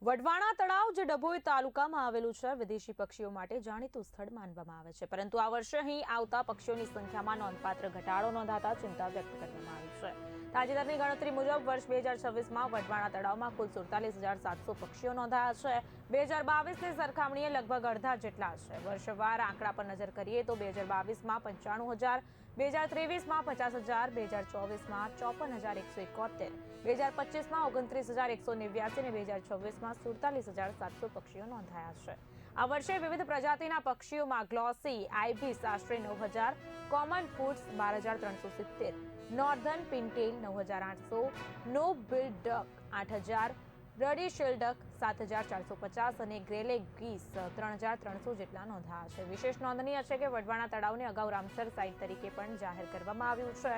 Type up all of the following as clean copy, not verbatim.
વઢવાણા તળાવ જે ડભોઈ તાલુકામાં આવેલું છે વિદેશી પક્ષીઓ માટે જાણીતું સ્થળ માનવામાં આવે છે, પરંતુ આ વર્ષે અહીં આવતા પક્ષીઓની સંખ્યામાં નોંધપાત્ર ઘટાડો નોંધાતા ચિંતા વ્યક્ત કરવામાં આવી છે. તાજેતરની ગણતરી મુજબ વર્ષ 2026માં વઢવાણા તળાવમાં કુલ 47,700 પક્ષીઓ નોંધાયા છે. 2022ની સરખામણીએ લગભગ અડધા જેટલા છે. વર્ષવાર આંકડા પર નજર કરીએ તો 2022માં 95,000, 2023માં 50,000, 2024માં 54,171, 2025માં 29,189 અને 2026માં 47,700 પક્ષીઓ નોંધાયા છે. આ વર્ષે વિવિધ પ્રજાતિના પક્ષીઓમાં ગ્લોસી આઇબિસ આશરે 9,000, કોમન ફૂટ્સ 12,370, નોર્ધન પિનટેલ 9,800, નો બિલ ડક 8,000, રડી શેલ્ડક 7,450 અને ગ્રેલે ગીસ 3,300 જેટલા નોંધાયા છે. વિશેષ નોંધનીય છે કે વઢવાણા તળાવને અગાઉ રામસર સાઇટ તરીકે પણ જાહેર કરવામાં આવ્યું છે,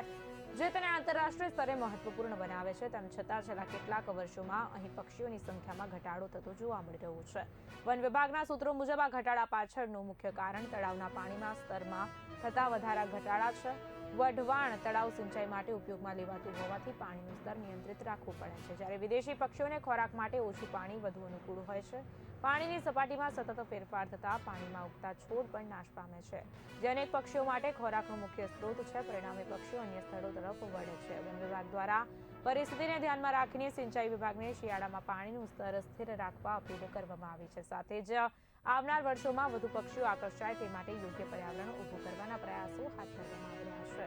જે તેને આંતરરાષ્ટ્રીય સ્તરે મહત્વપૂર્ણ બનાવે છે. તેમ છતાં છેલ્લા કેટલાક વર્ષોમાં અહીં પક્ષીઓની સંખ્યામાં ઘટાડો થતો જોવા મળી રહ્યો છે. વન વિભાગના સૂત્રો મુજબ આ ઘટાડા પાછળનું મુખ્ય કારણ તળાવના પાણીના સ્તરમાં થતા વધારા ઘટાડા છે. વઢવાણ તળાવ સિંચાઈ માટે ઉપયોગમાં લેવાતું હોવાથી પાણીનું સ્તર નિયંત્રિત રાખવું પડે છે, જ્યારે વિદેશી પક્ષીઓને ખોરાક માટે ઓછું પાણી વધુ અનુકૂળ હોય છે. પાણીની સપાટીમાં સતત ફેરફાર થતાં પાણીમાં ઉગતા છોડ પણ નાશ પામે છે, જે અનેક પક્ષીઓ માટે ખોરાકનો મુખ્ય સ્ત્રોત છે. પરિણામે પક્ષીઓ અન્ય સ્થળો તરફ વળે છે. વન વિભાગ દ્વારા પરિસ્થિતિને ધ્યાનમાં રાખીને સિંચાઈ વિભાગને શિયાળામાં પાણીનું સ્તર સ્થિર રાખવા અપીલ કરવામાં આવી છે. સાથે જ આવનાર વર્ષોમાં વધુ પક્ષીઓ આકર્ષાય તે માટે યોગ્ય પર્યાવરણ ઊભું કરવાના પ્રયાસો હાથ ધરવામાં આવી રહ્યા છે.